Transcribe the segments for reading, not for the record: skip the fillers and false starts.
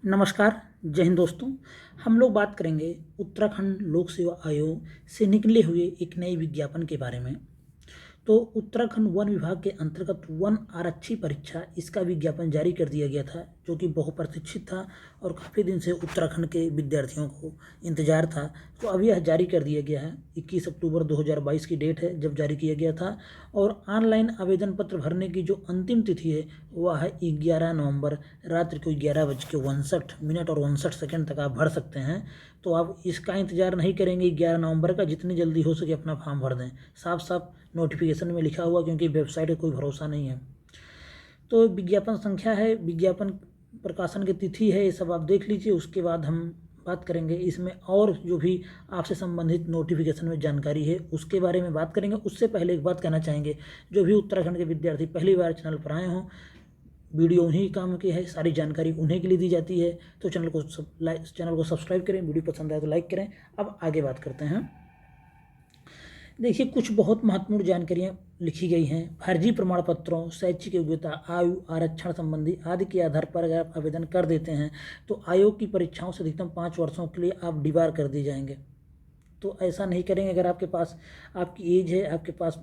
नमस्कार, जय हिंद दोस्तों। हम लोग बात करेंगे उत्तराखंड लोक सेवा आयोग से निकले हुए एक नए विज्ञापन के बारे में। तो उत्तराखंड वन विभाग के अंतर्गत वन आरक्षी परीक्षा इसका विज्ञापन जारी कर दिया गया था, जो कि बहुप्रतीक्षित था और काफ़ी दिन से उत्तराखंड के विद्यार्थियों को इंतजार था। तो अब यह जारी कर दिया गया है। 21 अक्टूबर 2022 की डेट है जब जारी किया गया था, और ऑनलाइन आवेदन पत्र भरने की जो अंतिम तिथि है वह है 11 नवंबर रात्रि को 11:59 और 59 तक आप भर सकते हैं। तो आप इसका इंतज़ार नहीं करेंगे 11 नवंबर का, जितनी जल्दी हो सके अपना फॉर्म भर दें। साफ साफ नोटिफिकेशन में लिखा हुआ, क्योंकि वेबसाइट का कोई भरोसा नहीं है। तो विज्ञापन संख्या है, विज्ञापन प्रकाशन की तिथि है, ये सब आप देख लीजिए। उसके बाद हम बात करेंगे इसमें और जो भी आपसे संबंधित नोटिफिकेशन में जानकारी है उसके बारे में बात करेंगे। उससे पहले एक बात कहना चाहेंगे, जो भी उत्तराखंड के विद्यार्थी पहली बार चैनल पर आए हों, वीडियो उन्हीं काम की है, सारी जानकारी उन्हीं के लिए दी जाती है। तो चैनल को सब्सक्राइब करें, वीडियो पसंद आए तो लाइक करें। अब आगे बात करते हैं। देखिए, कुछ बहुत महत्वपूर्ण जानकारियाँ लिखी गई हैं। फर्जी प्रमाण पत्रों, शैक्षिक योग्यता, आयु, आरक्षण संबंधी आदि के आधार पर अगर आप आवेदन कर देते हैं तो आयोग की परीक्षाओं से अधिकतम 5 वर्षों के लिए आप डिबार कर दिए जाएंगे। तो ऐसा नहीं करेंगे। अगर आपके पास आपकी एज है, आपके पास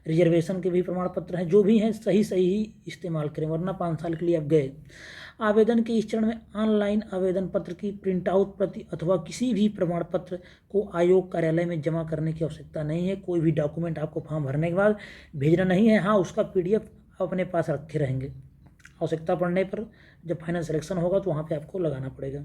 रिजर्वेशन के भी प्रमाण पत्र हैं, जो भी हैं सही ही इस्तेमाल करें, वरना 5 साल के लिए आप गए। आवेदन के इस चरण में ऑनलाइन आवेदन पत्र की प्रिंट आउट प्रति अथवा किसी भी प्रमाण पत्र को आयोग कार्यालय में जमा करने की आवश्यकता नहीं है। कोई भी डॉक्यूमेंट आपको फॉर्म भरने के बाद भेजना नहीं है। हाँ, उसका PDF अपने पास रखे रहेंगे। आवश्यकता पड़ने पर जब फाइनल सिलेक्शन होगा तो वहाँ पे आपको लगाना पड़ेगा।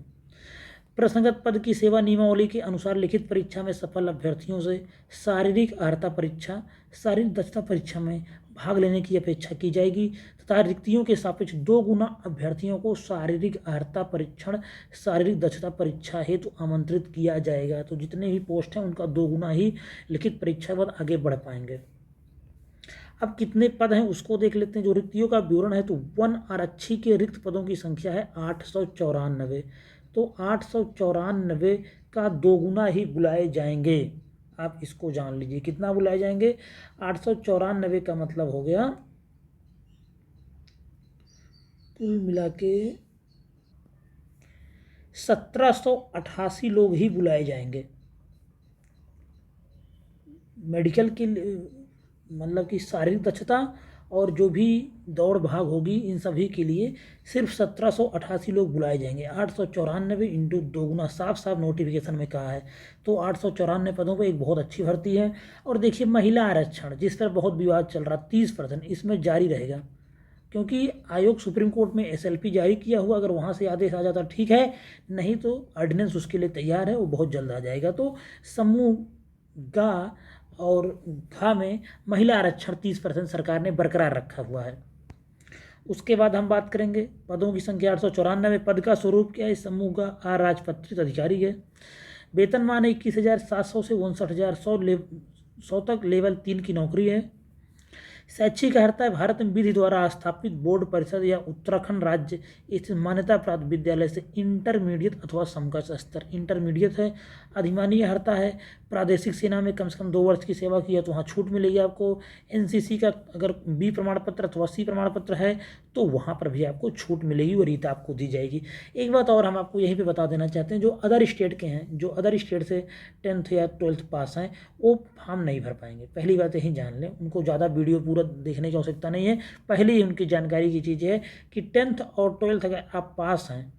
प्रसंगत पद की सेवा नियमावली के अनुसार लिखित परीक्षा में सफल अभ्यर्थियों से शारीरिक अर्हता परीक्षा, शारीरिक दक्षता परीक्षा में भाग लेने की अपेक्षा की जाएगी तथा रिक्तियों के सापेक्ष 2 गुना अभ्यर्थियों को शारीरिक अर्हता परीक्षण, शारीरिक दक्षता परीक्षा हेतु आमंत्रित किया जाएगा। तो जितने भी पोस्ट हैं उनका 2 गुना ही लिखित परीक्षा बाद आगे बढ़ पाएंगे। अब कितने पद हैं उसको देख लेते हैं। जो रिक्तियों का विवरण है, तो वन आरक्षी के रिक्त पदों की संख्या है 894। तो 894 का 2 गुना ही बुलाए जाएंगे। आप इसको जान लीजिए, कितना बुलाए जाएंगे। 894 का मतलब हो गया कुल मिला के 1788 लोग ही बुलाए जाएंगे। मेडिकल के मतलब कि शारीरिक दक्षता और जो भी दौड़ भाग होगी, इन सभी के लिए सिर्फ 1788 लोग बुलाए जाएंगे। 894 इंटू 2 गुना, साफ साफ नोटिफिकेशन में कहा है। तो 894 पदों पर एक बहुत अच्छी भर्ती है। और देखिए, महिला आरक्षण जिस पर बहुत विवाद चल रहा, 30% इसमें जारी रहेगा, क्योंकि आयोग सुप्रीम कोर्ट में SLP जारी किया हुआ। अगर वहाँ से आदेश आ जाता ठीक है, नहीं तो ऑर्डिनेंस उसके लिए तैयार है, वो बहुत जल्द आ जाएगा। तो समूह गा और घा में महिला आरक्षण 30% सरकार ने बरकरार रखा हुआ है। उसके बाद हम बात करेंगे पदों की संख्या 894। पद का स्वरूप क्या है। समूह का अराजपत्रित अधिकारी है। वेतनमान 21,700 से 59,100 तक लेवल 3 की नौकरी है। शैक्षिक अर्हता है भारत में विधि द्वारा स्थापित बोर्ड परिषद या उत्तराखंड राज्य स्थित मान्यता प्राप्त विद्यालय से इंटरमीडिएट अथवा समकक्ष स्तर, इंटरमीडिएट है। अधिमानीय अर्हता है प्रादेशिक सेना में कम से कम 2 वर्ष की सेवा की है तो वहाँ छूट मिलेगी आपको। NCC का अगर B प्रमाण पत्र अथवा C प्रमाण पत्र है तो वहाँ पर भी आपको छूट मिलेगी, वो रीत आपको दी जाएगी। एक बात और हम आपको यहीं पे बता देना चाहते हैं, जो अदर स्टेट के हैं, जो अदर स्टेट से 10th या 12th पास हैं, वो फॉर्म नहीं भर पाएंगे। पहली बात यही जान लें, उनको ज़्यादा वीडियो पूरा देखने की आवश्यकता नहीं है। पहले ही उनकी जानकारी की चीज़ है कि 10th और 12th अगर आप पास हैं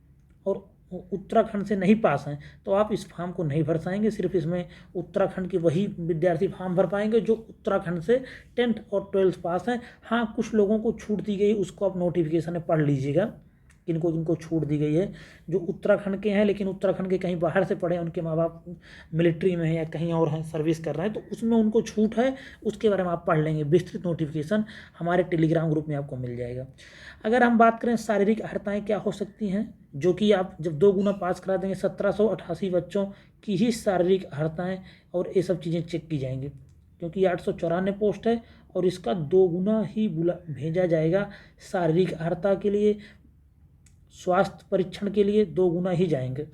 और उत्तराखंड से नहीं पास हैं तो आप इस फॉर्म को नहीं भर पाएंगे। सिर्फ इसमें उत्तराखंड के वही विद्यार्थी फॉर्म भर पाएंगे जो उत्तराखंड से 10th और 12th पास हैं। हाँ, कुछ लोगों को छूट दी गई, उसको आप नोटिफिकेशन में पढ़ लीजिएगा किनको किनको छूट दी गई है। जो उत्तराखंड के हैं लेकिन उत्तराखंड के कहीं बाहर से पढ़े, उनके माँ बाप मिलिट्री में हैं या कहीं और हैं, सर्विस कर रहे हैं, तो उसमें उनको छूट है। उसके बारे में आप पढ़ लेंगे। विस्तृत नोटिफिकेशन हमारे टेलीग्राम ग्रुप में आपको मिल जाएगा। अगर हम बात करें शारीरिक अर्हताएँ क्या हो सकती हैं, जो कि आप जब 2 गुना पास करा देंगे, 1788 बच्चों की ही शारीरिक अर्हताएँ और ये सब चीज़ें चेक की जाएंगी, क्योंकि 894 पोस्ट है और इसका 2 गुना ही भेजा जाएगा शारीरिक अर्हता के लिए। स्वास्थ्य परीक्षण के लिए 2 गुना ही जाएंगे।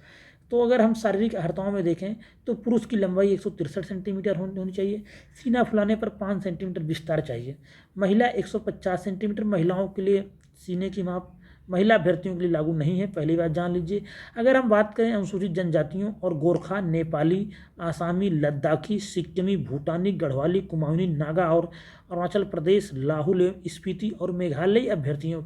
तो अगर हम शारीरिक अर्हताओं में देखें तो पुरुष की लंबाई 163 सेंटीमीटर होनी चाहिए। सीना फुलाने पर 5 सेंटीमीटर विस्तार चाहिए। महिला 150 सेंटीमीटर। महिलाओं के लिए सीने की माप महिला अभ्यर्थियों के लिए लागू नहीं है, पहली बात जान लीजिए। अगर हम बात करें अनुसूचित जनजातियों और गोरखा, नेपाली, आसामी, लद्दाखी, सिक्किमी, भूटानी, गढ़वाली, कुमाऊनी, नागा और अरुणाचल प्रदेश, लाहुल एवं स्पीति और मेघालय अभ्यर्थियों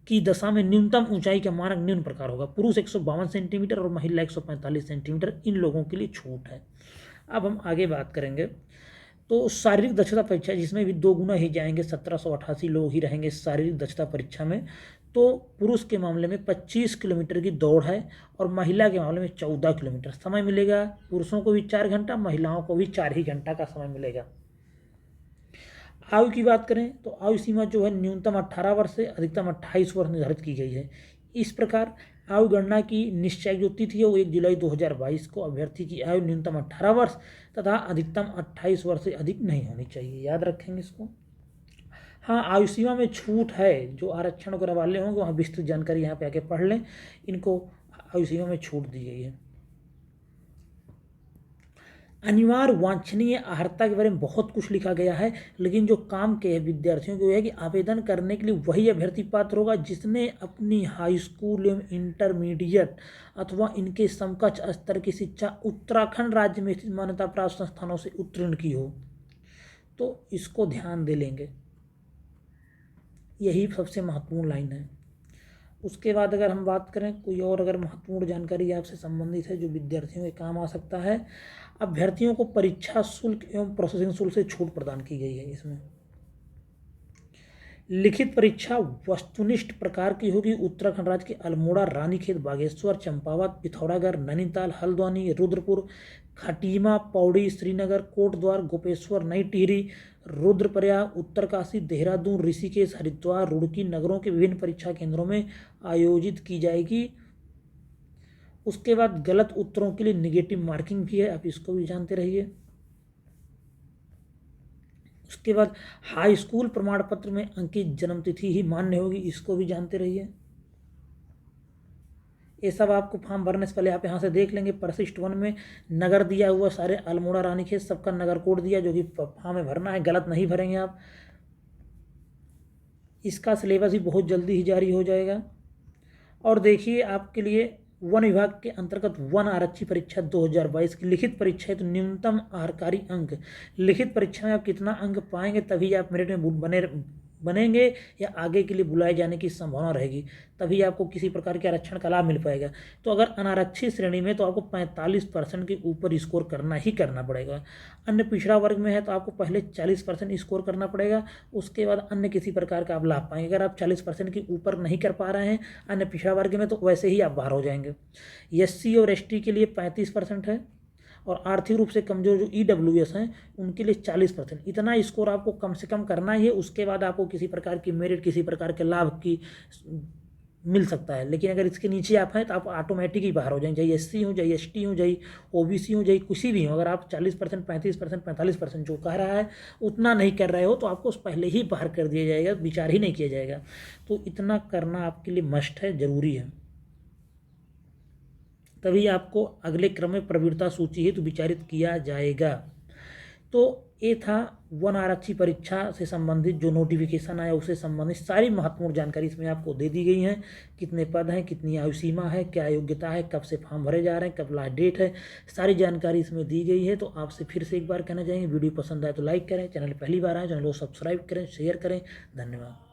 की दशा में न्यूनतम ऊंचाई का मानक निम्न प्रकार होगा। पुरुष 152 सेंटीमीटर और महिला 145 सेंटीमीटर, इन लोगों के लिए छूट है। अब हम आगे बात करेंगे तो शारीरिक दक्षता परीक्षा, जिसमें भी 2 गुना ही जाएंगे, 1788 लोग ही रहेंगे शारीरिक दक्षता परीक्षा में। तो पुरुष के मामले में 25 किलोमीटर की दौड़ है और महिला के मामले में 14 किलोमीटर। समय मिलेगा पुरुषों को भी 4 घंटा, महिलाओं को भी 4 ही घंटा का समय मिलेगा। आयु की बात करें तो आयु सीमा जो है न्यूनतम 18 वर्ष से अधिकतम 28 वर्ष निर्धारित की गई है। इस प्रकार आयु गणना की निश्चय जो तिथि है वो 1 जुलाई 2022 को। अभ्यर्थी की आयु न्यूनतम 18 वर्ष तथा अधिकतम 28 वर्ष से अधिक नहीं होनी चाहिए, याद रखेंगे इसको। हाँ, आयु सीमा में छूट है, जो आरक्षण वगैरह वाले होंगे वहाँ विस्तृत जानकारी यहाँ पे आके पढ़ लें, इनको आयु सीमा में छूट दी गई है। अनिवार्य वांछनीय अर्हता के बारे में बहुत कुछ लिखा गया है, लेकिन जो काम के विद्यार्थियों को है कि आवेदन करने के लिए वही अभ्यर्थी पात्र होगा जिसने अपनी हाई स्कूल एवं इंटरमीडिएट अथवा इनके समकक्ष स्तर की शिक्षा उत्तराखंड राज्य में स्थित मान्यता प्राप्त संस्थानों से उत्तीर्ण की हो। तो इसको ध्यान दे लेंगे, यही सबसे महत्वपूर्ण लाइन है। उसके बाद अगर हम बात करें कोई और अगर महत्वपूर्ण जानकारी आपसे संबंधित है जो विद्यार्थियों के काम आ सकता है, अभ्यर्थियों को परीक्षा शुल्क एवं प्रोसेसिंग शुल्क से छूट प्रदान की गई है। इसमें लिखित परीक्षा वस्तुनिष्ठ प्रकार की होगी। उत्तराखंड राज्य के अल्मोड़ा, रानीखेत, बागेश्वर, चंपावत, पिथौरागढ़, नैनीताल, हल्द्वानी, रुद्रपुर, खटीमा, पौड़ी, श्रीनगर, कोटद्वार, गोपेश्वर, नई टिहरी, रुद्रप्रयाग, उत्तरकाशी, देहरादून, ऋषिकेश, हरिद्वार, रुड़की नगरों के विभिन्न परीक्षा केंद्रों में आयोजित की जाएगी। उसके बाद गलत उत्तरों के लिए निगेटिव मार्किंग भी है, आप इसको भी जानते रहिए। उसके बाद हाई स्कूल प्रमाण पत्र में अंकित जन्मतिथि ही मान्य होगी, इसको भी जानते रहिए। ये सब आपको फॉर्म भरने से पहले आप यहाँ से देख लेंगे। परिशिष्ट 1 में नगर दिया हुआ सारे अल्मोड़ा, रानीखेत सबका नगर कोड दिया, जो कि फॉर्म में भरना है, गलत नहीं भरेंगे आप। इसका सिलेबस भी बहुत जल्दी ही जारी हो जाएगा। और देखिए आपके लिए वन विभाग के अंतर्गत वन आरक्षी परीक्षा 2022 की लिखित परीक्षा है, तो न्यूनतम आहारकारी अंक, लिखित परीक्षा में आप कितना अंक पाएंगे तभी आप मेरिट में बनेंगे या आगे के लिए बुलाए जाने की संभावना रहेगी, तभी आपको किसी प्रकार के आरक्षण का लाभ मिल पाएगा। तो अगर अनारक्षित श्रेणी में तो आपको 45% के ऊपर स्कोर करना ही करना पड़ेगा। अन्य पिछड़ा वर्ग में है तो आपको पहले 40% स्कोर करना पड़ेगा, उसके बाद अन्य किसी प्रकार का आप लाभ पाएंगे। अगर आप 40% के ऊपर नहीं कर पा रहे हैं अन्य पिछड़ा वर्ग में तो वैसे ही आप बाहर हो जाएंगे। SC और ST के लिए 35% है और आर्थिक रूप से कमजोर जो EWS हैं उनके लिए 40%। इतना स्कोर आपको कम से कम करना ही है, उसके बाद आपको किसी प्रकार की मेरिट, किसी प्रकार के लाभ की मिल सकता है। लेकिन अगर इसके नीचे आप हैं तो आप ऑटोमेटिक ही बाहर हो जाएंगे, चाहे SC हो, चाहे ST हो, चाहे OBC हो, चाहे किसी भी हो। अगर आप 40%, 35%, 45% जो कह रहा है उतना नहीं कर रहे हो तो आपको पहले ही बाहर कर दिया जाएगा, विचार ही नहीं किया जाएगा। तो इतना करना आपके लिए मस्ट है, ज़रूरी है, तभी आपको अगले क्रम में प्रवीणता सूची हेतु विचारित किया जाएगा। तो ये था वन आरक्षी परीक्षा से संबंधित जो नोटिफिकेशन आया उससे संबंधित सारी महत्वपूर्ण जानकारी इसमें आपको दे दी गई है। कितने पद हैं, कितनी आयु सीमा है, क्या योग्यता है, कब से फॉर्म भरे जा रहे हैं, कब लास्ट डेट है, सारी जानकारी इसमें दी गई है। तो आपसे फिर से एक बार कहना चाहेंगे, वीडियो पसंद आए तो लाइक करें, चैनल पहली बार आए चैनल को सब्सक्राइब करें, शेयर करें। धन्यवाद।